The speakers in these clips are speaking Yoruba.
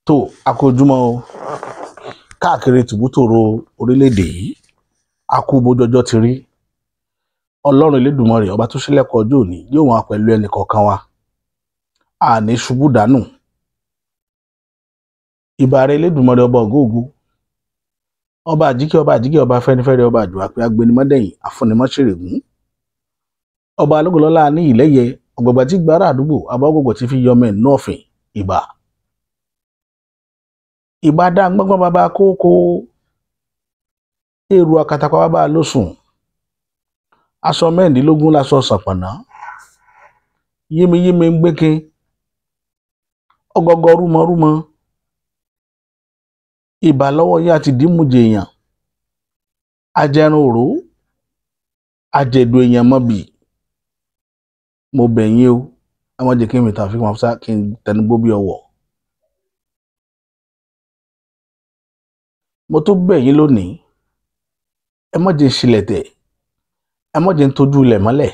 tó akójúmọ́ o káàkiri tìbútòrò orílẹ̀-èdè yìí a kú bójọ́jọ́ ti rí ọlọ́run elédùmarè ọba tó ṣílẹ̀kùn ọjọ́ òní yóò wà pẹ̀lú ẹnì kọ̀ọ̀kan wa àní ṣubú dànù ìbà rẹ̀ elédùmarè ọba ògóògó ọba àjíkẹ́ ọba fẹ́nifẹ́re ọba àjùwà pé agbẹnimọ́dẹ̀yìn afúnimọ́ṣẹ̀rẹ̀gún ọba alógúnlọ́lá ní ìlẹ́yẹ ọ̀gbọ̀gbà tí gbára àdúgbò abọ́gbọ̀gbọ̀ tí fi yọmọ ẹ̀ náà fìn ìbà dá gbọ́ngbọ́n bàbá kókó èrò àkàtàpá bàbá lósùn aṣọ mẹ́rìndínlógún láṣọ ṣàpọ̀nà yémiyémi ń gbéke ọgọgọ rúmọrúmọ ìbà lọ́wọ́ yá ti dìímùjẹ èèyàn ajẹrun òró ajẹdù èèyàn mọ́bì mo bẹ̀ yín o ẹ má jẹ́ kí n mìtà fi wọn sá kí n tẹnugbó bí ọwọ́ mo tó bẹ̀ yín lónìí ẹ má jẹ́ ṣílẹ̀tẹ̀ ẹ má jẹ́ tójú ilẹ̀ mọ́lẹ̀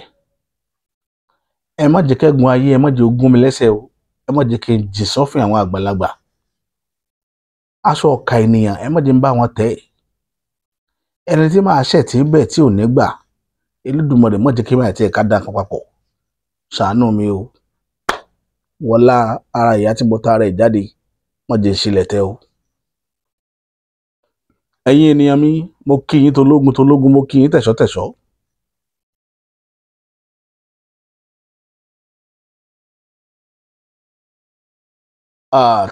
ẹ má jẹ́ kẹ́gun ayé ẹ má jẹ́ ogún mi lẹ́sẹ̀ o ẹ má jẹ́ kí n jì sọ́fìn àwọn àgbàlagbà aṣọ ọ̀ka ènìyàn ẹ má jẹ́ ń bá wọn tẹ̀ ẹni tí máa ṣẹ̀ tí bẹ̀ tí ò ní gbà Elédùmarè má jẹ́ kí máa tẹ̀ ká dá nǹkan papọ̀ ṣàánú mi o wọlá ara ìyá tí mo ta ara ẹ̀ jáde má jẹ́ ṣílẹ̀tẹ̀ o. ẹ̀yin ènìyàn mi mo kí yín tológun mo kí yín tẹ̀ṣọ́tẹ̀ṣọ́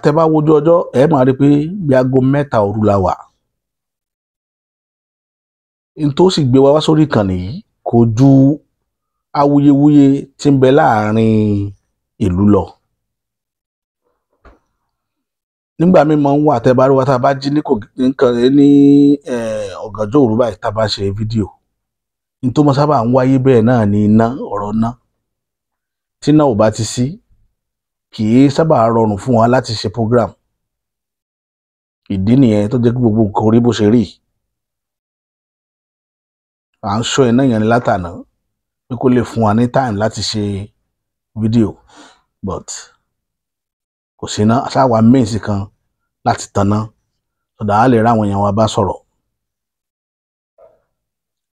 tẹ́ bá wojú ọjọ́ ẹ máa rí pé bí aago 3 òru la wà n tó sì gbé wa sórí ìkànnì yìí kò ju awuyewuye tí ń bẹ láàrin ìlú lọ nígbà míì máa ń wà tẹ́ bá rí wa tá a bá jí ní ọ̀gànjọ́ òru báyìí tá a bá ṣe fídíò n tó mọ sábà ń wáyé bẹ́ẹ̀ náà ni iná ọ̀rọ̀ ná tí náà ò bá ti sí kì í sábà rọrùn fún wa láti ṣe program ìdí nìyẹn tó jẹ́ kí gbogbo nǹkan orí bó ṣe rí à ń ṣọ́ iná yẹn látàná pé kó lè fún wa ní time láti ṣe fídíò but kò sí iná ṣáwa mẹ́ǹsì kan láti tanná sọ̀dà á lè ráwọn èèyàn wa bá sọ̀rọ̀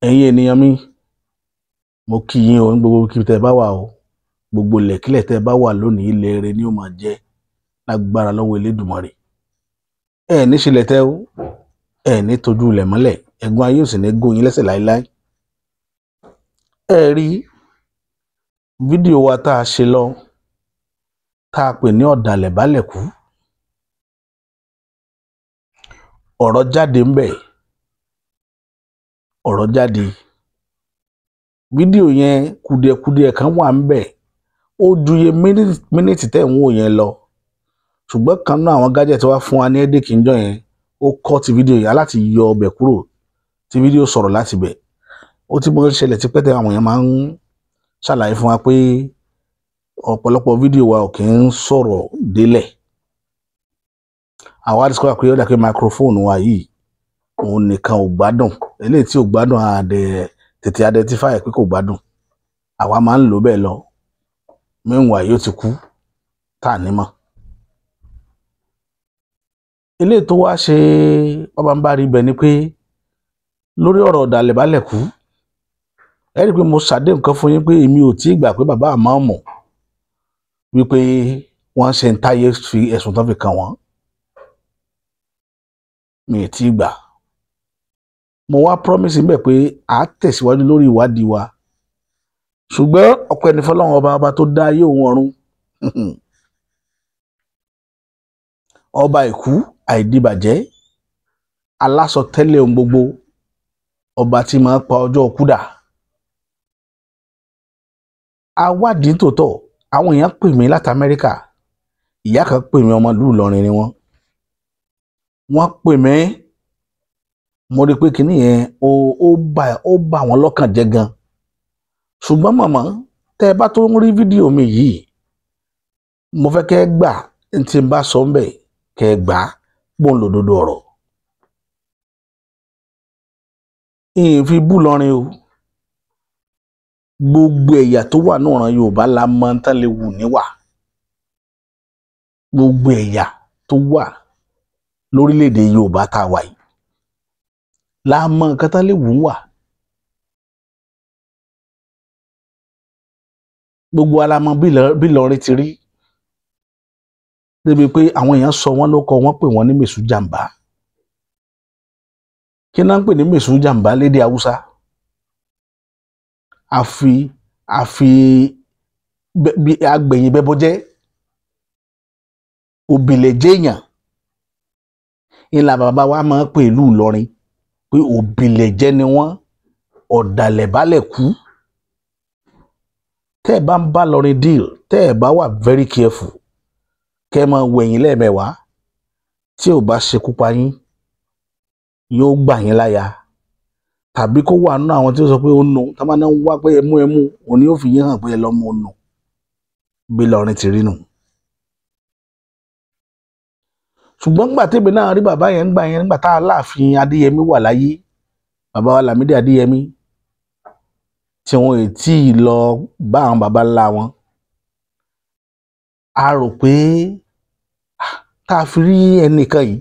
ẹ̀yin ènìyàn mi mo kí yín o ní gbogbo kí tẹ́ bá wà o gbogbo ilẹ̀kílẹ̀ tẹ́ bá wà lónìí ilẹ̀ rẹ ni ó máa jẹ́ lágbára lọ́wọ́ Elédùmarè ẹ ní ṣílẹ̀tẹ̀ o ẹ ní tójú ilẹ̀ mọ́lẹ̀ ẹ̀gbọ́n ayé ò sì ní gún yín lẹ́sẹ̀ láéláé ẹ rí fídíò wa tá a ṣe lọ tá a pè ní ọ̀dàlẹ̀ bálẹ̀ kú ọ̀rọ̀ jáde ń bẹ̀ ọ̀rọ̀ jáde fídíò yẹn kùdìẹ̀kùdìẹ̀ kan wà ń bẹ̀ ó ju iye mínítì tẹ́ ń wò yẹn lọ ṣùgbọ́n kan náà àwọn gájẹ̀tì wá fún wa ní ẹ́dẹ́kì ńjọ́ yẹn ó kọ́ ti fídíò yẹn láti yọ ọbẹ̀ kúrò tí fídíò sọ̀rọ̀ láti bẹ̀ ó ti mọ́ ṣẹlẹ̀ tí pẹ́tẹ́ àwọn èèyàn máa ń ṣàlàyé fún wa pé ọ̀pọ̀lọpọ̀ fídíò wa ò kì í sọ̀rọ̀ délẹ̀ àwa discover pé ó dà pé microphone wa yìí òun nìkan ò gbádùn eléyìí tí ò gbádùn tètè identify pé kò gbádùn àwa máa ń lò bẹ́ẹ̀ lọ meanwhile yóò ti kú tá a nímọ̀ eléyìí tó wá ṣe pàbàmbarì ibẹ̀ ni pé lórí ọ̀rọ̀ ọ̀dàlẹ̀ bálẹ̀ kú ẹ rí i pé mo ṣàdéhùn kan fún yín pé èmi ò tí ì gbà pé bàbá àmọ́ mọ̀ wípé wọ́n ṣe ń táyé fi ẹ̀sùn tán fi kàn wọ́n mi ì tí ì gbà mo wá promise níbẹ̀ pé à á tẹ̀síwájú lórí ìwádìí wa ṣùgbọ́n ọpẹ́ ní fọlọ́run ọba tó dá ayé òun ọ̀run ọba ìkú àìdíbàjẹ́ alásọtẹ́lẹ̀ ohun gbogbo ọba tí máa ń pa ọjọ́ kú dà awádìí tòótọ́ àwọn èèyàn pè mí láti Amẹ́ríkà ìyá kan pè mí ọmọ ìlú Ìlọrin ni wọ́n pè mí mo rí i pé kinní yẹn ó bà wọ́n lọ́kàn jẹ́ gan ṣùgbọ́n màmá tẹ́ ẹ bá tó ń rí fídíò mi yìí mo fẹ́ kẹ́ ẹ gbà tí n bá sọ ń bẹ̀ kẹ́ ẹ gbà gbóhùn lòdodo ọ̀rọ̀ ìyìn fi bú lọrin o gbogbo ẹ̀yà tó wà náà ran Yorùbá la mọ tán lè wù níwà gbogbo ẹ̀yà tó wà lórílẹ̀‐èdè Yorùbá tá a wà yìí la mọ nǹkan tán lè wù ú wà. Gbogbo wa la mọ bí Ìlọrin ti rí débi pé àwọn èèyàn sọ wọ́n lóko, wọ́n pè wọ́n ní Mèṣù Jàmbá. Kí náà ń pè ní Mèṣù Jàmbá lédè Haúsá? àfi agbẹ̀yìn bẹ́bọ jẹ́, òbílẹ̀ jẹ́yàn. Ìlà bàbá wa máa ń pè ìlú Ìlọrin pé òbílẹ̀ jẹ́ ni wọ́n, ọ̀dàlẹ̀ balẹ̀ kú. Tẹ́ ẹ̀ bá ń bá Ìlọrin deal, tẹ́ ẹ̀ bá wà very careful, kẹ́ ẹ máa wẹ̀yìn lẹ́ẹ̀mẹ́wàá, tí ò bá ṣekú pa yín yóò gbà yín láya, tàbí kó wà nínú àwọn tí ó sọ pé ó nù, tá máa ń wá pé ẹmú òun ni ó fi yín hàn pé ẹ lọ́mọ ó nù. Bí Ìlọrin ti rí nù. Ṣùgbọ́n nígbà tèmi náà rí bàbá yẹn nígbà tá Aláàfin Adéyẹmí wà láyé, bàbá wa Lámídì Adéyẹmí, tí wọn ò tí ì lọ bá àwọn bàbá ńlá wọn, a rò pé tá a fi rí ẹnìkan yìí,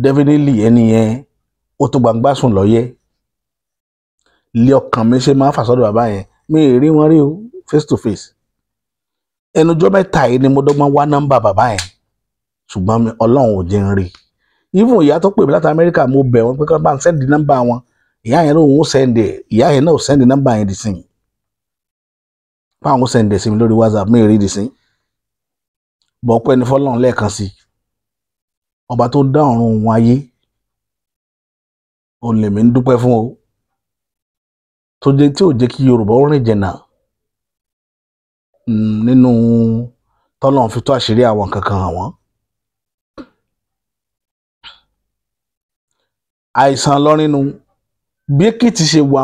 definitely ẹni yẹn ó tó gbangba sùn lọ́yẹ́. Ilé ọkàn mi ṣe máa ń fà sọ́dọ̀ bàbá yẹn, mi ì rí wọn rí o face to face. Ẹnujọ́ mẹ́ta yìí ni mo dọ́gbọ́n wá nọ́mbà bàbá yẹn, ṣùgbọ́n Ọlọ́run ò jẹ́ n rí. Even ìyá tó pè mí láti Amẹ́ríkà, mo bẹ̀ wọ́n pé kí wọ́n bá ń sẹ́ndì nọ́mbà wọn. Ìyá yẹn lóun ó sẹ́ndì ẹ̀, ìyá yẹn náà ò sẹ́ndì nọ́mbà yẹn dì sí i. Báwọn ó sẹ́ndì ẹ̀ sí mi lórí WhatsApp, mi ì rí dì sí i. Bọ̀ pé ẹni fọ́lọ́run lẹ́ẹ̀kan sí i. Ọba tó dá ọ̀run òun ayé, òun lèmi ń dúpẹ́ fún o. Tí ò jẹ́ kí Yorùbá ó rìn jìnnà nínú tọ́lọ́run fi tó àṣírí àwọn kankan hàn wọ́n. Àìsàn Ìlọrin nu, bí Èkìtì ṣe wà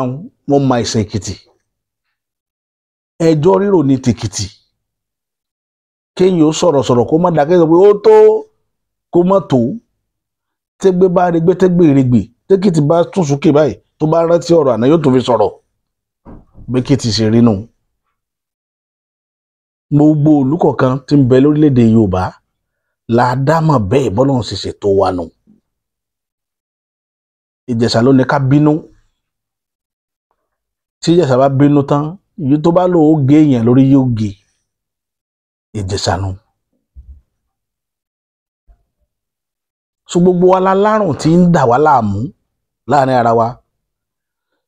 wọ́n mọ àìsàn Èkìtì. Ẹjọ́ rírò ní tèkìtì. Kéèyàn ó sọ̀rọ̀ kó má dákẹ́ sọ pé ó tó, kó má tó. Tẹ́gbẹ́ bá regbé tẹ́gbẹ́ ìregbè, tẹ́kìtì bá tún sókè báyìí, tó bá rántí ọ̀rọ̀ àná yóò tún fi sọ̀rọ̀. Bí Èkìtì ṣe rí nù. Gbogbo ìlú kọ̀ọ̀kan tí ń bẹ lórílẹ̀‐èdè Yorùbá la dámọ̀ bẹ́ẹ̀ bọ́lọ́run ṣe ṣètò wa nù. Ìjẹ̀ṣà ló ní ká bínú. Tí Ìjẹ̀ṣà bá bínú tán, iye tó bá lò ó gé èèyàn lórí yóò gé. Ìjẹ̀ṣà nù. So gbogbo wa la lárùn tí ń dà wá láàmú láàrin ara wa.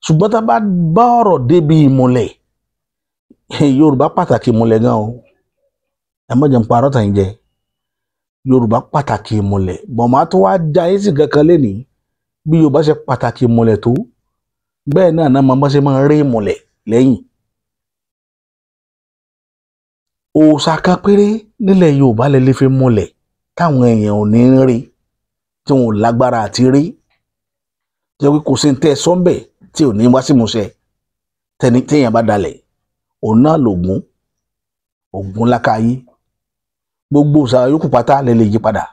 Ṣùgbọ́n tá a bá bá ọ̀rọ̀ débi ìmùlẹ̀, Yorùbá pàtàkì ìmùlẹ̀ gan o. Ẹ má jẹ́ n parọ́ tàn yín jẹ. Yorùbá pàtàkì ìmùlẹ̀. Bọ̀mọ́ tó wá já yín sí kankan lénìí, bí Yorùbá ṣe pàtàkì ìmùlẹ̀ tó, bẹ́ẹ̀ náà máa ṣe máa rí ìmùlẹ̀ lẹ́yìn. Òòṣà kan péré nílẹ̀ Yorùbá lè fi múlẹ̀ táwọn èèyàn ò ní rí, tí wọn ò lágbára àti rí. Jẹ́ pé kò sí ní tẹ́ sọ́ńbẹ̀ tí ò ní wá sí ìmúṣẹ. Téèyàn bá dalẹ̀, òun náà l'Ògún, Ògún lákàáyé. Gbogbo òòṣà yòókù pátá lè yí padà.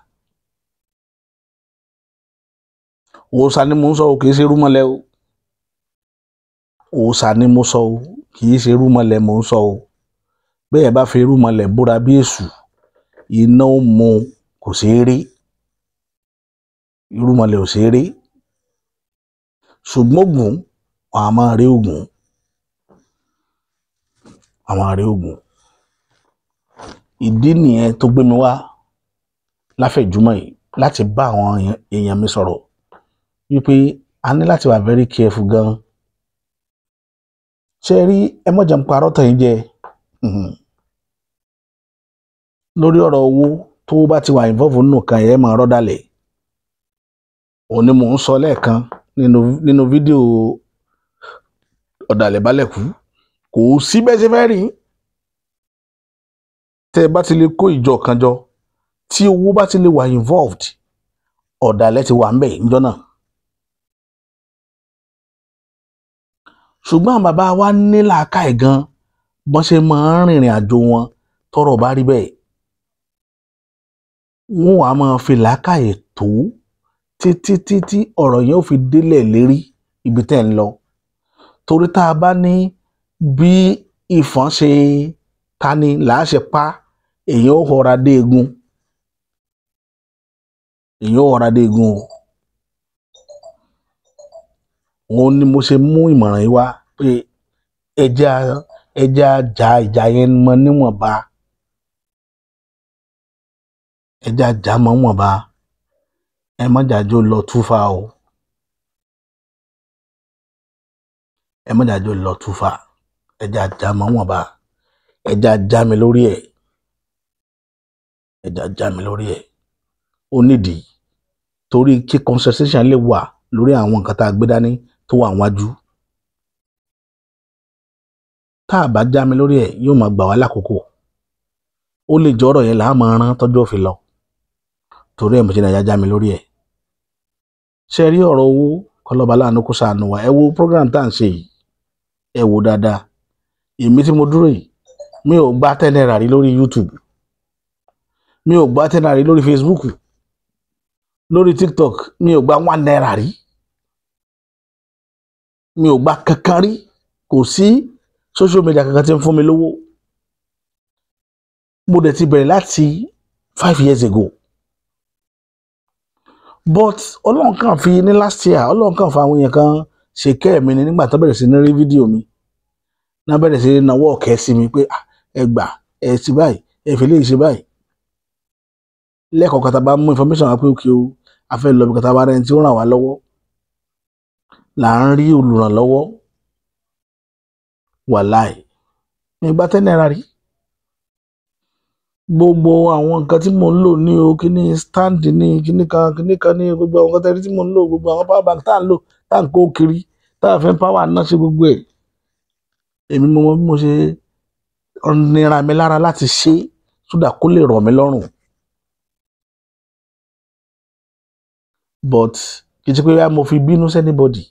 Òòṣà ni mò ń sọ o, kì í ṣe irúnmọlẹ̀ o. Òòṣà ni mo sọ o, kì í ṣe irúnmọlẹ̀ mò ń sọ o. Bẹ́ẹ̀ bá fi irúnmọlẹ̀ búra bí èṣù, iná ó mu, kò ṣeé rí. Irúnmọlẹ̀ ò ṣeé rí. Ṣùgbọ́n Ògún, àwọn a máa rí Ògún. Àwọn a rí Ògún. Ìdí nìyẹn tó gbé mi wá láfẹ̀júmọ́ yìí láti bá àwọn èèyàn mi sọ̀rọ̀ wípé a ní láti wà very careful gan. Ṣé rí, ẹ má jẹ́ n parọ́ tàn yín jẹ. Lórí ọ̀rọ̀ owó, tó bá ti wà involve nínú kan yẹn máa rọ́dàlẹ̀. Òun ni mò ń sọ lẹ́ẹ̀kan nínú fídíò ọ̀dàlẹ̀ balẹ̀ kú. Kò sí bẹ́ẹ̀ ṣe fẹ́ rí. Tẹ́ ẹ bá ti lè kó ìjọ kan jọ, tí owó bá ti lè wà involved, ọ̀dàlẹ̀ ti wà ń bẹ̀ níjọ́ náà. Ṣùgbọ́n àwọn bàbá wa ní làákàyè gan bọ́n ṣe máa ń rìnrìn àjò wọn tọ́rọ̀ bá rí bẹ́ẹ̀. Wọ́n wàá máa fi làákàyè tó títí ọ̀rọ̀ yẹn ó fi délẹ̀ lérí ibi tẹ́ ń lọ. Torí tá a bá ní bí ìfọ́n ṣe ta ni làá ṣe pa, èèyàn ó họra dé egun. èèyàn ọ̀rá dé egun o. Òun ni mo ṣe mú ìmọ̀ràn yìí wá pé ẹja jà ìjà yẹn mọ níwọ̀nba, ẹja jà mọ́ níwọ̀nba, ẹ má jàjó lọ túfà o, ẹ má jàjó lọ túfà, ẹja jà mọ́ níwọ̀nba, ẹja já mi lórí ẹ̀, ẹja já mi lórí ẹ̀. Ó nídìí torí kí concentration lè wà lórí àwọn nǹkan tá a gbé dání tó wà wájú. Tá a bá já mi lórí ẹ̀ yóò máa gbà wá lákòókò. Ó lè jọ ọ̀rọ̀ yẹn là á máa rán tọ́jọ́ òfin lọ torí ẹ̀ mo ṣe náà já mi lórí ẹ̀. Ṣé rí ọ̀rọ̀ owó kọlọ́ba láàánú kó ṣàánú wa? Ẹ wo program tá à ń ṣe yìí, ẹ wo dáadáa. Èmi tí mo dúró yìí mi ò gba 10 naira rí lórí YouTube, mi ò gba 10 naira rí lórí Facebook, lórí TikTok mi ò gba 1 naira rí, mi ò gba kankan rí. Kò sí social media kankan tí ń fún mi lówó. Mo dẹ̀ ti bẹ̀rẹ̀ láti 5 years ago. But Ọlọ́run kàn fi ní last year, Ọlọ́run kàn fa àwọn èèyàn kan ṣe kẹ́ mi ni nígbà tó bẹ̀rẹ̀ sí ní rí fídíò mi. Náà bẹ̀rẹ̀ sí ní nawọ́ ọ̀kẹ́ sí mi pé ẹ gbà, ẹ sì báyìí, ẹ fi léyìí ṣe báyìí. Lẹ́ẹ̀kọ̀ọ̀kan tá a bá mú information wá pé òkè o, a fẹ́ lọ bí kàtà bá rẹ̀ tí ó ràn wá lọ́wọ́. Là ń rí olùrànlọ́wọ́. Wàláì. Mi gba 10 naira rí. Gbogbo àwọn nǹkan tí mo ń lò ní o, kíní stand ní, kíní kan ní gbogbo àwọn nǹkan tẹ́lẹ̀ tí mo ń lò, gbogbo àwọn power bank tá à ń lò, tá à ń kó kiri, tá à fẹ́ power náà ṣe gbogbo ẹ̀. Èmi mo mọ bí mo ṣe nira mi lára láti ṣe sódà kó lè rọ̀ mí lọ́rùn. But kì í ṣe pé mo fi bínú sí anybody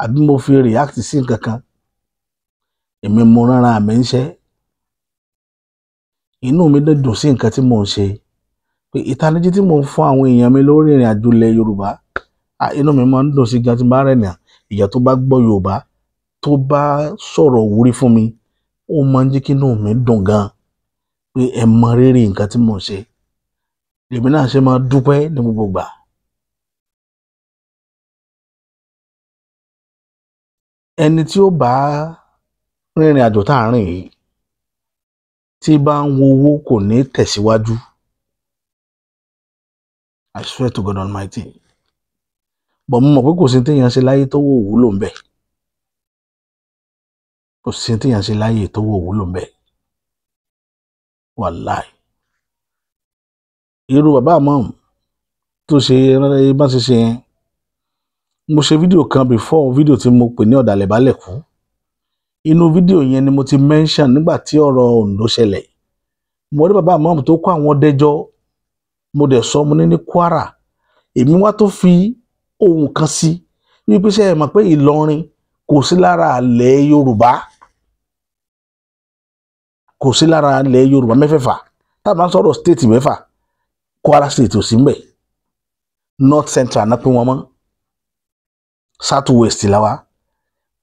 àbí mo fi react sí nǹkan kan. Èmi mo rárá mi ń ṣe. Inú mi dùn sí nǹkan tí mò ń ṣe. Pé ìtanijí tí mò ń fún àwọn èèyàn mi lórí ìrìn àjò ilẹ̀ Yorùbá, inú mi máa ń dùn sí gan tí bá rẹ̀yàn. Ìyà tó bá gbọ́ Yorùbá, tó bá sọ̀rọ̀ wúrí fún mi, ó máa ń jẹ́ kí inú mi dùn gan. Pé ẹ mọ rírì nǹkan tí mò ń ṣe. Èmi náà ṣe máa dúpẹ́ ní gbogbo ìgbà. Ẹni tí ó bá rìnrìn àjò tá à ń rìn yìí, tí bá ń wo owó kò ní tẹ̀síwájú. I swear to God Almighty. But mo mọ̀ pé kò sí téèyàn ṣe láyé tó wò wúlò ń bẹ. Kò sí téèyàn ṣe láyé tó wò wúlò ń bẹ. Wàláì. Irú bàbá àmọ́ tó ṣe bá ṣe ṣe yẹn. Mo ṣe fídíò kan before fídíò tí mo pè ní ọ̀dàlẹ̀ bálẹ̀ kú. Inú fídíò yẹn ni mo ti mention nígbà tí ọ̀rọ̀ Ondo ṣẹlẹ̀. Mo rí bàbá àmọ́ tó kó àwọn dẹjọ́. Mo dẹ̀ sọ mo ní Kwara. Èmi wá tó fi ohun kan sí wípé ṣé ẹ mọ̀ pé Ìlọrin kò sí lára ilẹ̀ Yorùbá. Kò sí lára ilẹ̀ Yorùbá mẹ́fẹ̀ẹ̀fà. Tá a bá ń sọ̀rọ̀ state mẹ́fà, Kwara state ò sí ń bẹ̀. North Central náà pín wọn mọ́. South West la wa.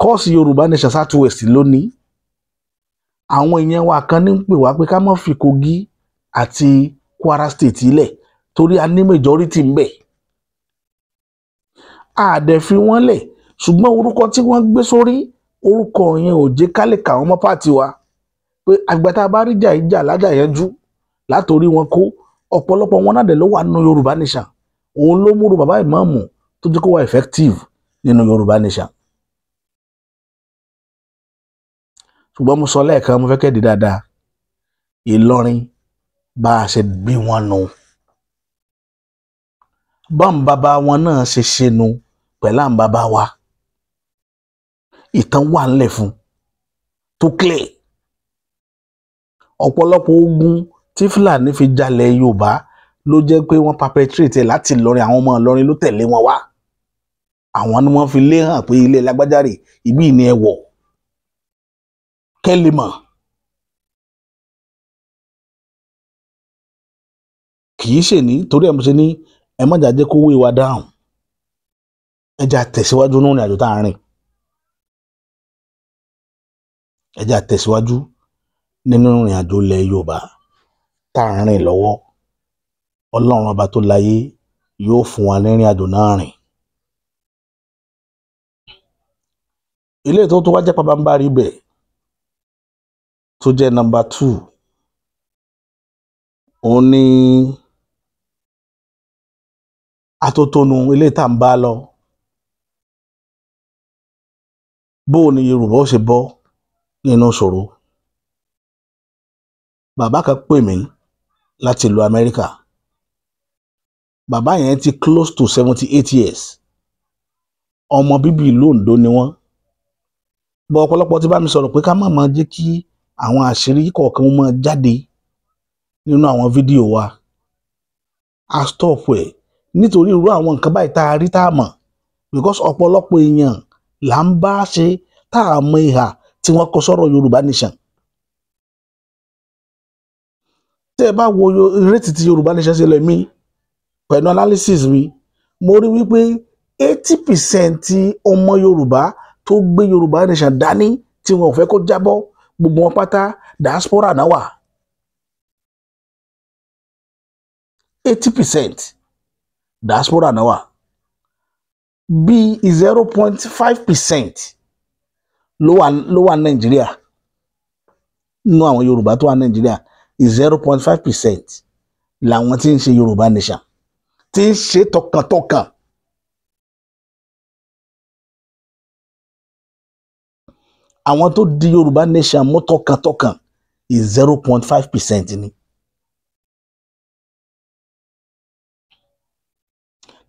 Kọ́ọ̀sì Yorùbá nation South West lónìí. Àwọn èèyàn wa kan ní ń pè wá pé ká má fi Kogi àti Kwara state ilẹ̀ torí a ní majority ń bẹ̀. A dẹ̀ fi wọ́n lẹ̀, ṣùgbọ́n orúkọ tí wọ́n gbé sórí, orúkọ yẹn ò jẹ́ ká lè kà wọ́n mọ́ pàtì wa. Pé àgbà tá a bá rí ìjà lájà yanjú látòrí wọn kó ọ̀pọ̀lọpọ̀ wọn náà dẹ̀ ló wà nínú Yorùbá nation. Òun ló múru bàbá ìmáàmù tó jẹ́ kó wà effective nínú Yorùbá nation. Ṣùgbọ́n mo sọ lẹ́ẹ̀kan mo fẹ́ kẹ́ di dáadáa. Ìlọrin bá a ṣe bí wọn nù. Báwọn bàbá wọn náà ṣe ṣe nu pẹ̀lú àwọn bàbá wa. Ìtàn wà ńlẹ̀ fún tó clear. Ọ̀pọ̀lọpọ̀ ogun tí Fúlàní fi jalẹ̀ Yorùbá ló jẹ́ pé wọ́n perpetrate láti Ìlọrin, àwọn ọmọ Ìlọrin ló tẹ̀lé wọn wá. Àwọn ni wọ́n fi lé hàn pé ilé lágbájáre ibi ni ẹ wọ̀. Kẹ́lìmọ̀. Kì í ṣe ní torí ẹ̀ mo ṣe ní ẹ má jẹ́ kó wé wa dáhùn. Ẹ jẹ́ àtẹ̀síwájú nínú ìrìn àjò tá à ń rìn. Ẹ jẹ́ àtẹ̀síwájú nínú ìrìn àjò ilẹ̀ Yorùbá tá à ń rìn lọ́wọ́. Ọlọ́run ọba tó láyé yóò fún wa lẹ́rìn àjò náà rìn. ilé tó wá jẹ́ pabambarì bẹ̀ tó jẹ́ nọ́mbà 2 òun ni atótónu ilé tá ń bá lọ. bó ni Yorùbá ó ṣe bọ́ nínú ìṣòro. bàbá kan pè mí láti ìlú Amẹ́ríkà. bàbá yẹn ti close to 78 years. ọmọ bíbí ìlú Oǹdó ni wọ́n. bọ́ ọ̀pọ̀lọpọ̀ ti bá mi sọ̀rọ̀ pé ká má máa jẹ́ kí àwọn àṣírí kọ̀ọ̀kan máa jáde nínú àwọn fídíò wa. a stop ẹ̀ nítorí irú àwọn nǹkan báyìí tá a rí tá a mọ̀, because ọ̀pọ̀lọpọ̀ èèyàn là ń bá ṣe tá a mọ ìhà tí wọ́n kọ sọ́rọ̀ Yorùbá Nation. tẹ́ ẹ bá wo ìrètí tí Yorùbá Nation ṣe lọ mí pẹ̀lú analysis mi, mo rí wípé 80% ọmọ Yorùbá tó gbé Yorùbá Nation dání tí wọn ò fẹ́ kó jábọ́, gbogbo wọn pátá diaspora náà wà. 80% diaspora náà wà. bí 0.5% ló wà Nàìjíríà. nínú àwọn Yorùbá tó wà Nàìjíríà 0.5% làwọn tí ń ṣe Yorùbá Nation, tí ń ṣe tọkàntọkàn. àwọn tó di Yorùbá Nation mú tọkàntọkàn 0.5% ni.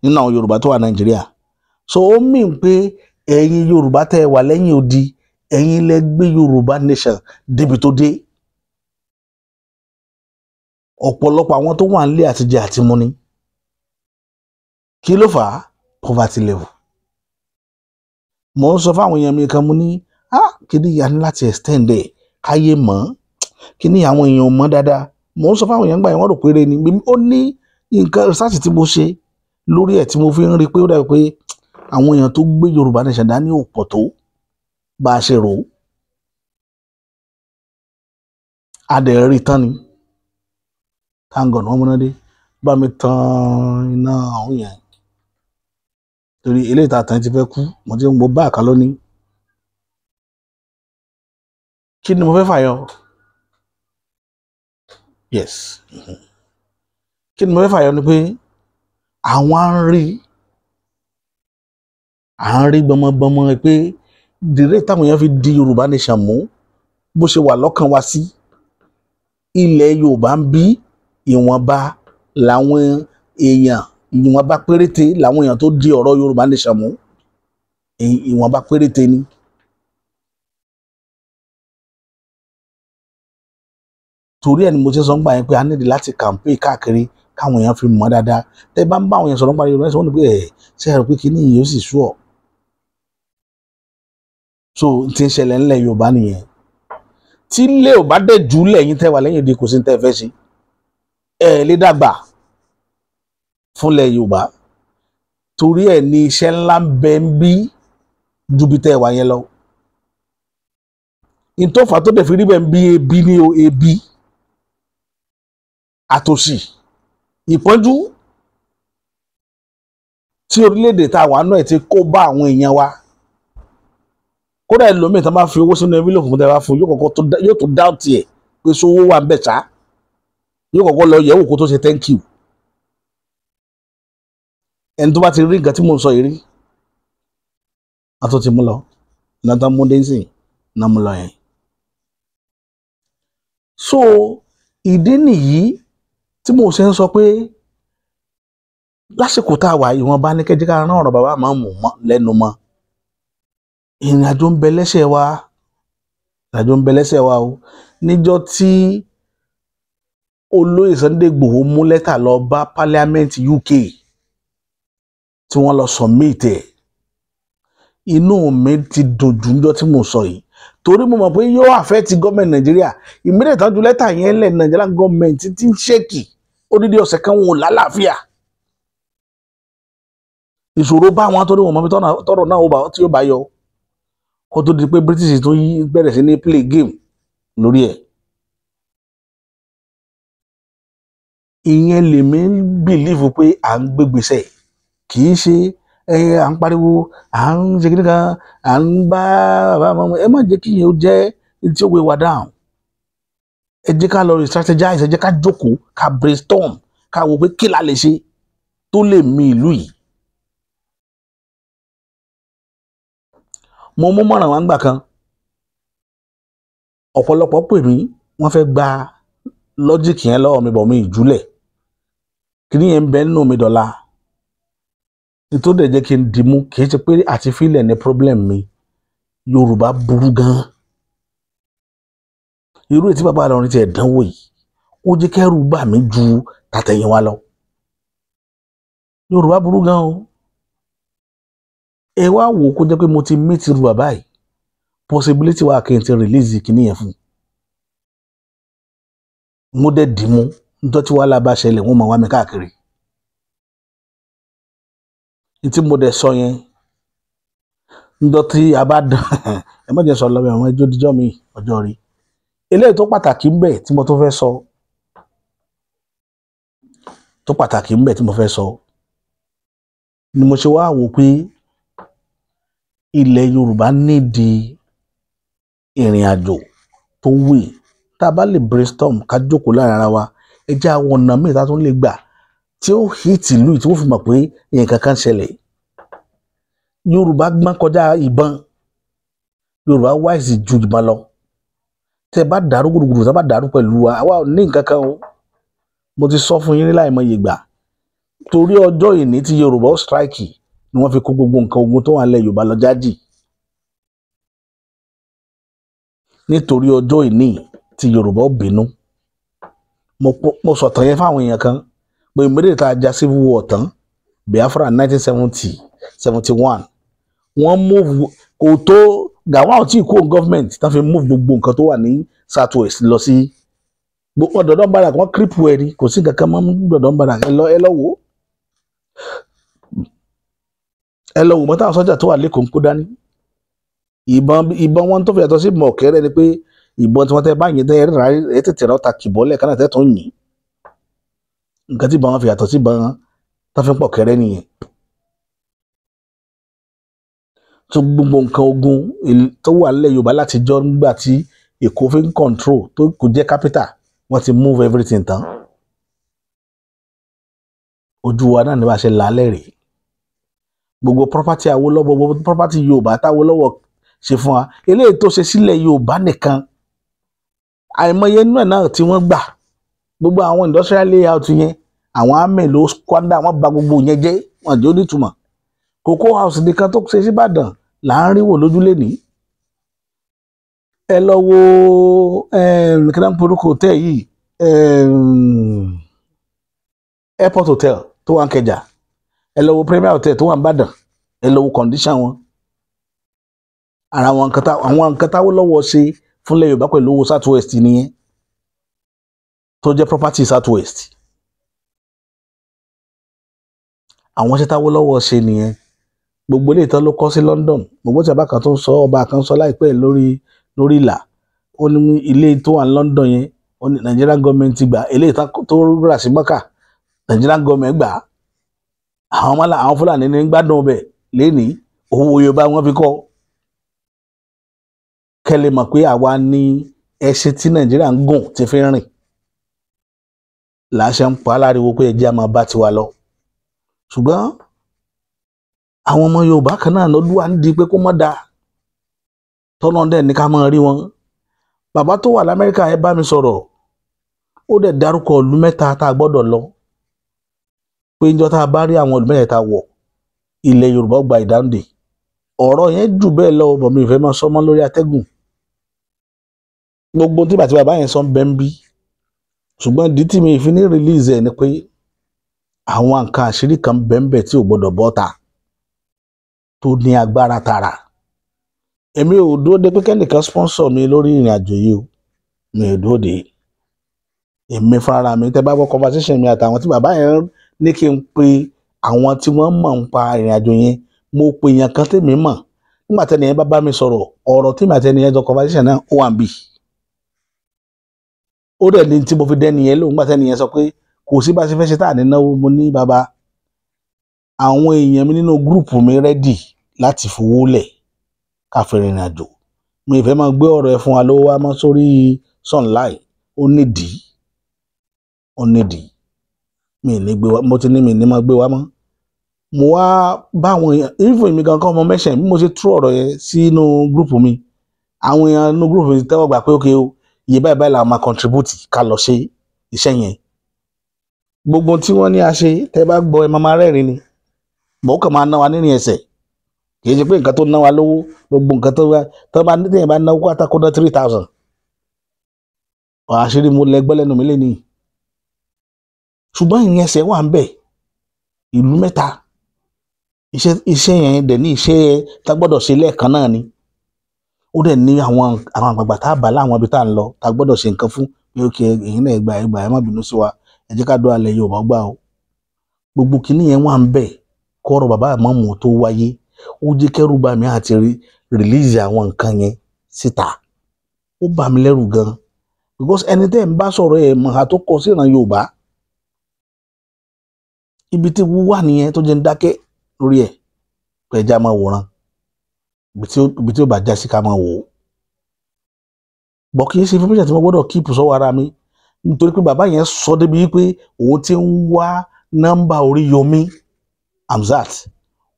nínú àwọn Yorùbá tó wà Nàìjíríà. so ó mìn pé ẹ̀yin Yorùbá tẹ́ ẹ wà lẹ́yìn odi, ẹ̀yin lẹ gbé Yorùbá Nation débi tó dé. ọ̀pọ̀lọpọ̀ àwọn tó wà nílé àtijẹ àti mu ni. kí ló fà á? Poverty level. mo ń sọ fáwọn èèyàn mi kan, mo ní kí ni ìyá ní láti extend ẹ̀ káyé mọ́, kí ni àwọn èèyàn mọ́ dáadáa. mo ń sọ fáwọn èèyàn gbà yẹn wọ́n rò péré ni. ó ní nǹkan research tí mo ṣe lórí ẹ̀ tí mo fi ń rí pé ó dàbí pé àwọn èèyàn tó gbé Yorùbá Nation dání ò pọ̀ tó bá a ṣe rò ó. adẹ̀rí tán ni. thank God wọ́n múná dé. bá mi tan iná ọ̀hún yẹn torí eléyìí tá a tàn ti fẹ́ kú. mo ti ń gbọ́ bá àkà lónìí. kí ni mo fẹ́ fàyọ? yes. kí ni mo fẹ́ fàyọ ni pé àwọn à ń rí gbọmọgbọmọ pé dèrè táwọn èèyàn fi di Yorùbá Nation mú bó ṣe wà lọ́kàn wa sí. ilẹ̀ Yorùbá ń bí ìwọ̀nba làwọn èèyàn, ìwọ̀nba péréte làwọn èèyàn tó di ọ̀rọ̀ Yorùbá Nation mú. ìwọ̀nba péréte ni. torí ẹ̀ ni mo ṣe sọ ń gbà yẹn pé a nídìí láti campaign káàkiri káwọn èèyàn fi mọ̀ dáadáa. tẹ́ bá ń bá àwọn èèyàn sọ̀rọ̀ nípa Yorùbá Nation wọ́n ní pé ṣe é rò pé kíní yìí ó sì sú ọ. so ti ń ṣẹlẹ̀ ńlẹ̀ Yorùbá nìyẹn. tí ilé ò bá dẹ̀ jù lẹ́yìn tẹ́ wà lẹ́yìn òde kò sí ní tẹ́ fẹ́ ṣe. lè dàgbà fúnlẹ̀ Yorùbá. torí ẹ̀ ni iṣẹ́ ńlá ń bẹ ń bí ju bí tẹ́ wà yẹn lọ. ìtòfà tó dẹ̀ fi rí bẹ́ẹ̀ ń bí ebi ní o, ebi àtòṣì ìpọ́njú tí orílẹ̀-èdè tá a wà náà ti kó bá àwọn èèyàn wa. kódà ẹlòmíì tán bá fi owó sínú envelope fún tẹ́ bá fún yóò tó doubt ẹ̀ pé sówó wà ń bẹ̀ ṣá. yóò kọ́kọ́ lọ yẹ̀wò kó tó ṣe thank you. ẹni tó bá ti rí nǹkan tí mò ń sọ yìí rí a tó ti mú lọ nathan mondensin náà mú lọ yẹn. so ìdí nìyí tí mo ṣe ń sọ pé lásìkò tá a wà ìwọ̀nba ní kẹ́jẹ́ ká rán ọ̀rọ̀ bàbá máa mú lẹ́nu mọ́. ìrìn àjò ń bẹ lẹ́sẹ̀ wa. ìrìn àjò ń bẹ lẹ́sẹ̀ wa o. níjọ́ tí olóyè Sunday Igboho mú lẹ́tà lọ bá Parliament UK tí wọ́n lọ submit ẹ̀, inú mi ti dùn jù níjọ́ tí mo sọ yìí torí mo mọ̀ pé yóò affect gọ́ọ̀mẹ̀ntì Nàìjíríà. ìmílẹ̀ tán ju lẹ́tà yẹn lẹ̀ Nàìjíríà gọ́ọ̀mẹ̀ntì tí ń ṣèkì odidi ọ̀sẹ̀ kan wọn ò lálàáfíà. ìṣòro bá wọn torí wọn mọ̀ bí tọ́rọ̀ náà tí ó bá yọ kó tó di pé British tó bẹ̀rẹ̀ sí ní play game lórí ẹ̀. ìyẹn lèmi ń bìlíìfù pé à ń gbégbèsè kì í ṣe à ń pariwo à ń ṣe kíní kan à ń bá ẹ má jẹ́ kí ìyẹn ó jẹ́ tí ó wé wa down. Ẹ jẹ́ ká lọ strategize, ẹ jẹ́ ká jókòó ká brainstorm ká wo pé kí la lè ṣe tó lè mì ìlú yìí. Mo mú mọ̀ràn wá ńgbà kan, ọ̀pọ̀lọpọ̀ pè mí wọ́n fẹ́ gba lọ́jíìkì yẹn lọ́wọ́ mi bọ̀ mi ìjúlẹ̀ kí ni yẹn ń bẹ nínú mi dọ̀la. Nítorí dẹ̀ jẹ́ kí n dìmú kì í ṣe pé àti fílẹ̀ ní problem mi. Yorùbá burú gan. Irú ètí bàbá Ìlọrin ti ẹ̀dánwò yìí ó jẹ́ kẹ́rù bà mí ju tàtẹ̀yìnwá lọ. Yorùbá burú gan o. Ẹ wá wò kó jẹ́ pé mo ti meet irú bàbá yìí possibility wà kí n ti release kìíní yẹn fún. Mo dẹ̀ dìmú nítorí tí wàhálà bá ṣẹlẹ̀ wọ́n máa wá mi káàkiri. Tí mo dẹ̀ sọ yẹn nítorí tí a bá dán ẹ má jẹ́ sọ lọ́wọ́ àwọn ẹjọ́ díjọ́ mi ọjọ́ rí. Eléyìí tó pàtàkì ń bẹ tí mo tó fẹ́ sọ ni mo ṣe wá wò pé ilẹ̀ Yorùbá nídìí ìrìn àjò tó wè tá a bá lè brainstorm ká jókòó láàrin ara wa ẹ jẹ́ àwọn ọ̀nà míì tá a tún lè gbà tí ó hit ìlú yìí tí wọ́n fi mọ̀ pé nǹkan kan ṣẹlẹ̀. Yorùbá gbọ́n kọjá ìbọn, Yorùbá wise ju ìbọn lọ. Tẹ́ bá dàrú gbùdùgbùdù tá bá dàrú pẹ̀lú wa àwa ò ní nǹkan kan o. Mo ti sọ fún yín láìmọye ìgbà torí ọjọ́ ìní tí Yorùbá ó strike ni wọ́n fi kó gbogbo nǹkan ogun tó wà nílẹ̀ Yorùbá lọ jájì. Nítorí ọjọ́ ìní tí Yorùbá ó bínú. Mo sọ̀tàn yẹn fáwọn èèyàn kan pé ìmọ̀lẹ́ tá a ja civil war tán Biafra 1971 wọ́n move kò tó Gawon tí kó government tá fi move gbogbo nǹkan tó wà ní southwest lọ sí gbogbo Dọ̀dọ̀ Barak wọ́n kírípù ẹ̀ rí kò sí nǹkan kan mọ́ Dọ̀dọ̀ Barak ẹ lọ wò mọ́tà sọ́jà tó wà lẹ́kọ̀ọ́ ń kó dání. Ìbọn wọn tó fi yàtọ̀ sí ìbọn ọ̀kẹ́rẹ́ ni pé ìbọn tí wọ́n tẹ́ báyìí tẹ́ ẹ tètè rà ta kìbọ́lẹ̀ kánà tẹ́ tó ń yìn. Nǹkan tí ìbọn wọn fi yàtọ̀ sí ìbọn tó fi ń pọ̀ kẹ́rẹ́ nìyẹn. tó gbogbo nǹkan ogun tó wà nílẹ̀ Yorùbá láti jọ nígbà tí Èkó fi ń control tó kò jẹ́ capital wọ́n ti move everything tán. Ojú wa náà ni wàá ṣe lálẹ́ rèé. Gbogbo property Awólọ́wọ̀ gbogbo property Yorùbá táwólọ́wọ̀ ṣe fún wa eléyìí tó ṣe sílẹ̀ Yorùbá nìkan àìmọye inú ẹ̀ náà tí wọ́n gbà gbogbo àwọn industrial layout yẹn àwọn àmì ló squander wọ́n bà gbogbo yẹn jẹ́ wọ́n jẹ́ onítùmọ̀. Cocoa house nìkan tó ṣe síbàdàn là ń rí wò lójúlé ní. Ẹ lọ wo kíná porúkọ hotel yìí airport hotel tó wà ń Kẹjà ẹ lọ wo Premier hotel tó wà ń Ìbàdàn ẹ lọ wo condition wọn. Ara àwọn nǹkan táwọn lọ́wọ́ ṣe fúnlẹ̀ Yorùbá pẹ̀lú owó southwest nìyẹn tó jẹ́ property southwest. Àwọn ṣe táwọn lọ́wọ́ ṣe nìyẹn. Gbogbo ilé ìtàn ló kọ́ sí London gbogbo tí abá kan tó ń sọ ọba kan sọ láìpẹ́ lórí ìlà ó ní ilé tó wà ní London yẹn ó ní Nigerian government gbà ilé ìtàn tó rà sí Mọ́kà Nigerian government gbà àwọn Fúlàní ní gbádùn ọbẹ̀ lẹ́nìí owó Yorùbá wọn fi kọ́. Kẹ́lẹ́ mọ̀ pé àwa ní ẹṣin tí Nàìjíríà ń gùn ti fi rìn làṣẹ ń pa aláriwo pé ẹjẹ́ a máa bá tiwa lọ. Ṣùgbọ́n àwọn ọmọ Yorùbá kan náà lọ́dún wa ń di pé kó mọ́ da tọ́nà dẹ̀ ní ká máa rí wọn. Bàbá tó wà l'Amẹ́ríkà ẹ bá mi sọ̀rọ̀ ó dẹ̀ dárúkọ ìlú mẹ́ta tá a gbọ́dọ̀ lọ pé níjọ́ tá a bá rí àwọn ìlú mẹ́ta wọ̀ ilẹ̀ Yorùbá gba ìdáǹdè. Ọ̀rọ̀ yẹn jù bẹ́ẹ̀ lọ bọ̀ mi ìfẹ́ máa sọ mọ́ lórí atẹ́gùn. Gbogbo tí bàbá yẹn sọ ń bẹ́ ń bí ṣùgbọ́n ìdí tí mi fi ní release ẹ̀ ni pé àwọn nǹkan àṣírí kan bẹ́ẹ̀ tí ò gbọ́dọ̀ bọ́ta tó ní agbára tààrà. Èmi ò dúró de pé kẹ́nìkan sponsor mi lórí ìrìn àjò yìí o mi ò dúró de. Èmi fúnra mi tẹ́ bá gbọ́ conversation mi àtàwọn tí bàbá yẹn ní kí n pe àwọn tí wọ́n mọ̀ ń pa ìrìn àjò yẹn mo pe èèyàn kan tèmi mọ̀ nígbà tẹ́ni yẹn bá mi sọ̀rọ̀ ọ̀rọ̀ tí màá tẹ́ni yẹn jọ conversation náà ó wà ń bì. Ó dẹ̀ ní tí mo fi dẹ́ni yẹn lóhùn nígbà tẹ́ni yẹn sọ pé kò sí bá ṣe fẹ́ ṣe tá à ní náwó. Mo ní bàbá, àwọn èèyàn mi nínú gúrùpù mi rẹ́dì láti fowó lẹ̀ ká fi rìnrìn àjò. Mi ì fẹ́ máa gbé ọ̀rọ̀ ẹ fún wa lówó wá mọ́ sórí Sunlight. Ó nídìí mi ì ní gbé wá, mo ti ní mi ní máa gbé wá mọ́. Mo wá bá àwọn èèyàn, even mi gan kan ọmọ mẹ́sàn-án bí mo ṣe tú ọ̀rọ̀ yẹn sínú gúrùpù mi, àwọn èèyàn nínú gúrùpù mi tẹ́wọ́ gbà pé ókè o, iye báyìí báyìí làwọn máa contribute ká lọ ṣe iṣẹ́ yẹn. Gbogbo tí wọ́n ní a ṣe tẹ́ bá gbọ́ ẹ máa rẹ́rìn ni, bọ̀ kàn máa ná wa nírìn ẹsẹ̀. Kì í ṣe pé nǹkan tó ná wa lówó, gbogbo nǹkan tó bá ní tẹ̀yìn bá náwó pátákó ná 3,000. Àṣírí mo lẹ́gbẹ́ lẹ́nu mi lénìí. Ṣùgbọ́n ìrìn ẹsẹ̀ wà ń bẹ̀, ìlú mẹ́ta. Iṣẹ́ yẹn dẹ̀ ní iṣẹ́ tá gbọ́dọ̀ ṣe lẹ́ẹ̀kan náà ni. Ó dẹ̀ ní àwọn àgbààgbà tá a bá láwọn ibi tá à ń lọ tá gbọ́dọ̀ ṣe nǹkan fún pé ókè èyí náà ẹgbà ẹ má bínú sí wa, ẹ jẹ́ ká dó alẹ́ Yorùbá gbà o. Gbogbo kinní yẹn wà ń bẹ̀ kọ́rọ̀ bàbá ìmáàmù tó wáyé. Ó jẹ́ kẹ́rù bà mí àti release àwọn nǹkan yẹn síta. Ó bà mí lẹ́rù gan, because ẹni tẹ́ ń bá sọ̀rọ̀ ẹ̀ mọ̀ tó kọ sí ìran Yorùbá. Ibi tí wà nìyẹn tó jẹ́ ń dákẹ́ lórí ẹ̀ pé ẹja máa wòran. Ibi tí ó bá já sí ká máa wò ó. Bọ̀ kì í ṣe information tí mo gbọ́dọ̀ keep sọ́wọ́ ara mi, nítorí pé bàbá yẹn sọ débi wípé òun ti ń wá nọ́mbà Oríyọmí Hamzat,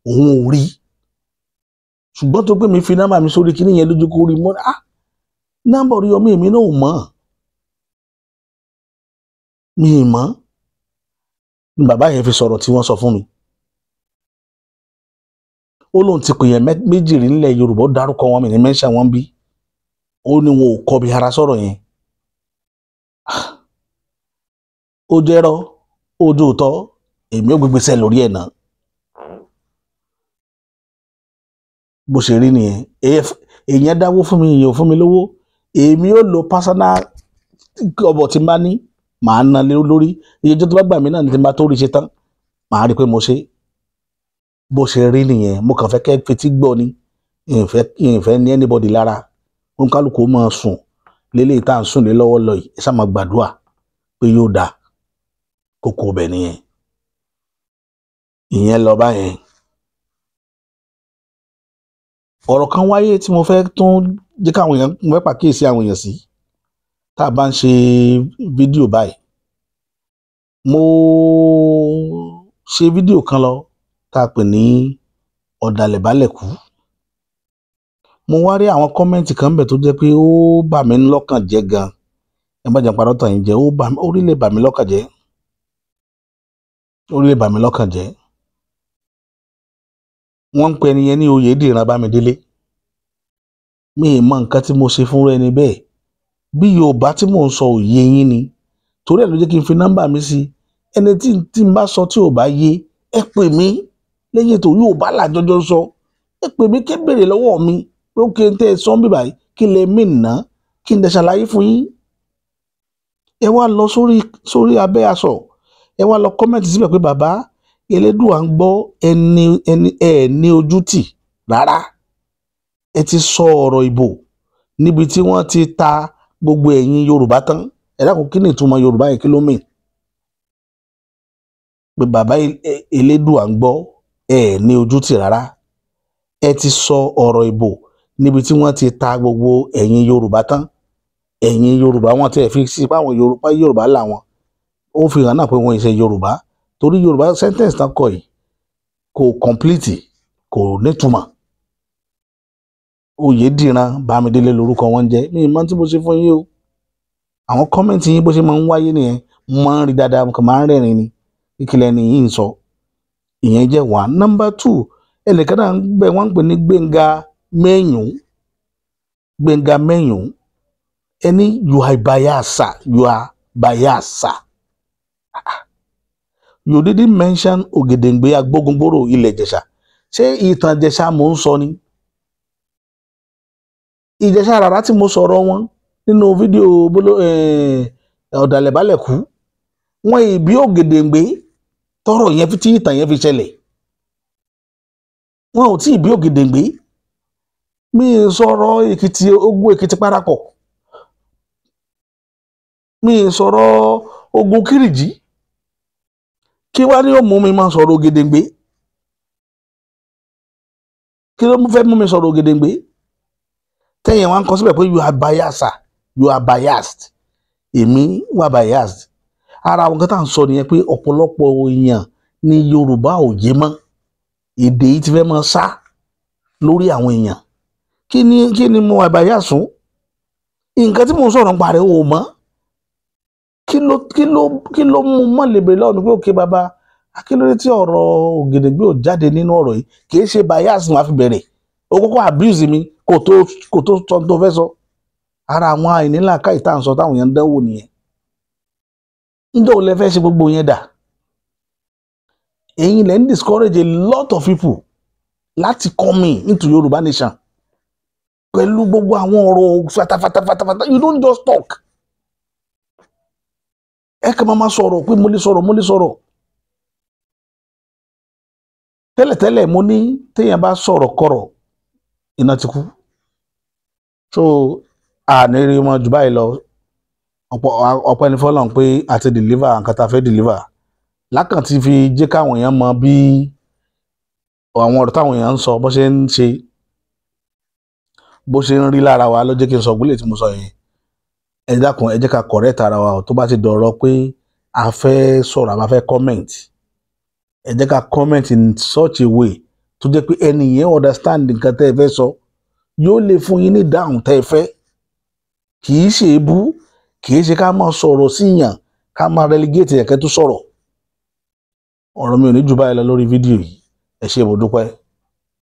òun ò rí. Ṣùgbọ́n tó pé mi fi nọ́mbà mi sórí kinní yẹn lójú kó rí mọ́, nọ́mbà Oríyọmí èmi náà ò mọ̀. Mi ì mọ̀ ni bàbá yẹn fi sọ̀rọ̀ tí wọ́n sọ fún mi. Ó lóun ti pè yẹn méjì rí nílẹ̀ Yorùbá, ó dárúkọ wọn, mi ní mẹ́ńṣà wọn bí. Ó ní wọn ò kọbi ara sọ̀rọ̀ yẹn. Ó jẹ́rọ́, ó jóòtọ́, èmi ò gbégbèsè lórí ẹ̀ náà. Bó ṣe rí nìyẹn. Èèyàn dáwó fún mi, èèyàn ò fún mi lówó. Èmi ò lo personal ọbọ̀ tí n bá ní, màá ná lórí. Iye ọjọ́ tó bá gbà mí náà ni tí n bá tó rí ṣe tán, màá rí pé mo ṣe. Bó ṣe rí nìyẹn. Mo kàn fẹ́ kẹ́ fetí gbọ́ ni. Ìfẹ́ ní anybody lára. Oníkálùkù máa sùn léléyìí tá à ń sùn lé lọ́wọ́ lọ yìí. Ẹ ṣá máa gbàdúrà pé yóò dáa. Kókó ọbẹ̀ nìyẹn. Ìyẹn lọ báyẹn. Ọ̀rọ̀ kan wáyé tí mo fẹ́ tún jẹ́ káwọn èèyàn, mo fẹ́ pàkíyèsí àwọn èèyàn sí tá a bá ń ṣe fídíò báyìí. Mo ṣe fídíò kan lọ tá a pè ní ọ̀dàlẹ̀ bálẹ̀ kú. Mo wá rí àwọn kọ́mẹ́ǹtì kan bẹ̀ tó jẹ́ pé ó bà mí lọ́kàn jẹ́ gan. Ẹ má jẹ́ parọ́ tàn yín jẹ́, orí lè bà mí lọ́kàn jẹ́. Orí lè bà mí lọ́kàn jẹ́. Wọ́n ń pe ẹni yẹn ní Oyèdìran Bámidélé. Mi ì mọ nǹkan tí mo ṣe fún ẹni bẹ́ẹ̀. Bí Yorùbá tí mò ń sọ òye yín ni, torí ẹ̀ ló jẹ́ kí n fi nọ́mbà mi sí. Ẹni tí n bá sọ tí ò bá yé, ẹ pè mí lẹ́yìn ètò Yorùbá làjọjọ sọ. Ẹ pè mí kí ẹ béèrè lọ́wọ́ mi pé ó kí n tẹ́ ẹ sọ bí báyìí kí lè mí nà kí n dẹ̀ ṣàlàyé fún yín. Ẹ wá lọ sórí abẹ́ aṣọ. Ẹ wá lọ kọ́mẹ̀ntì síbẹ̀ pé bàbá Elédùà ń gbọ́ ní ojú tì rárá. Ẹ ti sọ ọ̀rọ̀ ìbò níbi tí wọ́n ti ta gbogbo ẹ̀yin Yorùbá tán. Ẹ dákun kí ni ìtumọ̀ Yorùbá yẹn kí ló mìn? Pé bàbá Elédùà ń gbọ́ ní ojú tì rárá. Ẹ ti sọ ọ̀rọ̀ ìbò níbi tí wọ́n ti ta gbogbo ẹ̀yin Yorùbá tán. Ẹ̀yin Yorùbá wọn tẹ́ fi sí páwọn Yorùbá làwọn. Ó fi hàn náà pé wọ́n ìṣe Yorùbá. Torí Yorùbá sentence tán kọ yìí kò complete, kò nítumọ̀. Oyèdìran Bámidélé lórúkọ wọn jẹ́. Mi ì mọ̀ tí mo ṣe fún yín o. Àwọn kọ́mẹ̀ntì yín bó ṣe máa ń wáyé nìyẹn. Mo máa ń rí dáadáa, mo kàn máa ń rẹ́rìn ni. Ìkìlẹ̀ ni yìí ń sọ. Ìyẹn jẹ́ 1. Number 2, ẹnìkan náà ń bẹ̀ wọ́n ń pè ní Gbénga Mẹ́yùn. Gbénga Mẹ́yùn. Ẹni you are biasa. You didn't mention Ògèdèngbé Agbógungbòrò ilẹ̀ Ìjẹ̀ṣà. Ṣé ìtàn Ìjẹ̀ṣà mò ń sọ ni? Ìjẹ̀ṣà rárá tí mo sọ̀rọ̀ wọn nínú fídíò ọ̀dàlẹ̀ bálẹ̀ kú. Wọ́n ìbí Ògèdèngbé tọ́rọ̀ yẹn tí ìtàn yẹn fi ṣẹlẹ̀. Wọn ò tí ìbí Ògèdèngbé. Mi ì sọ̀rọ̀ Èkìtì, ogun Èkìtì parapọ̀. Mi ì sọ̀rọ̀ ogun Kírìjí. kí wá ní ó mú mi máa sọ̀rọ̀ Ògèdèngbé, kí ló fẹ́ mú mi sọ̀rọ̀ Ògèdèngbé tẹ́yìn wá ń kọ síbẹ̀ pé you are biased, you are biased, èmi wà biased. Ara àwọn kan tá à ń sọ nìyẹn pé ọ̀pọ̀lọpọ̀ èèyàn ní Yorùbá ò yé mọ́, èdè yìí ti fẹ́ máa sá lórí àwọn èèyàn. Kí ni mo wà biased fún? Nǹkan tí mò ń sọ̀rọ̀ nípa rẹ̀ ò mọ́. Kí ló mú mọ́ lè bèrè lọ́wọ́ ni pé òkè bàbá akílódé tí ọ̀rọ̀ Ògèdèngbé ò jáde nínú ọ̀rọ̀ yìí, kì í ṣe bias ni wàá fi bẹ̀rẹ̀. O kọ́kọ́ abuse mi kò tó sọ tó fẹ́ sọ. Ara àwọn àìnílàákàyè tá à ń sọ táwọn èèyàn ń dánwò nìyẹn. Ǹjẹ́ ò lẹ fẹ́ ṣe gbogbo yẹn dà? Ẹ̀yin lẹ ń discourage a lot of people láti come into Yorùbá nation pẹ̀lú gbogbo àwọn ọ̀rọ̀ fatafata. You don't just talk. Ẹ kàn máa sọ̀rọ̀ pé mo lè sọ̀rọ̀. Tẹ́lẹ̀tẹ́lẹ̀ mo ní téèyàn bá sọ̀rọ̀ kọ̀rọ̀ iná ti kú. So àní rí wọn jù báyìí lọ. Ọpẹ́ ní fọ́lọ́run pé a ti deliver nǹkan tá a fẹ́ deliver. Lákàn ti fi jẹ́ káwọn èèyàn mọ bí àwọn ọ̀rọ̀ táwọn èèyàn ń sọ bó ṣe ń ṣe, bó ṣe ń rí lára wa ló jẹ́ kí n sọ gbólé tí mo sọ yẹn. Ẹ dákun, ẹ jẹ́ ká correct ara wa tó bá ti dọ̀rọ̀ pé a fẹ́ sọ̀rọ̀ àbá fẹ́ comment. Ẹ jẹ́ ká comment in such a way tó jẹ́ pé ẹni yẹn understand nǹkan tẹ́ ẹ fẹ́ sọ, yóò lè fún yín ní dáhùn tẹ́ ẹ fẹ́. Kì í ṣe ebú, kì í ṣe ká máa sọ̀rọ̀ síyàn, ká máa relegate ẹ̀kẹ́ tó sọ̀rọ̀. Ọ̀rọ̀ mi ò ní jù báyìí lọ lórí fídíò yìí. Ẹ ṣé mo dúpẹ́.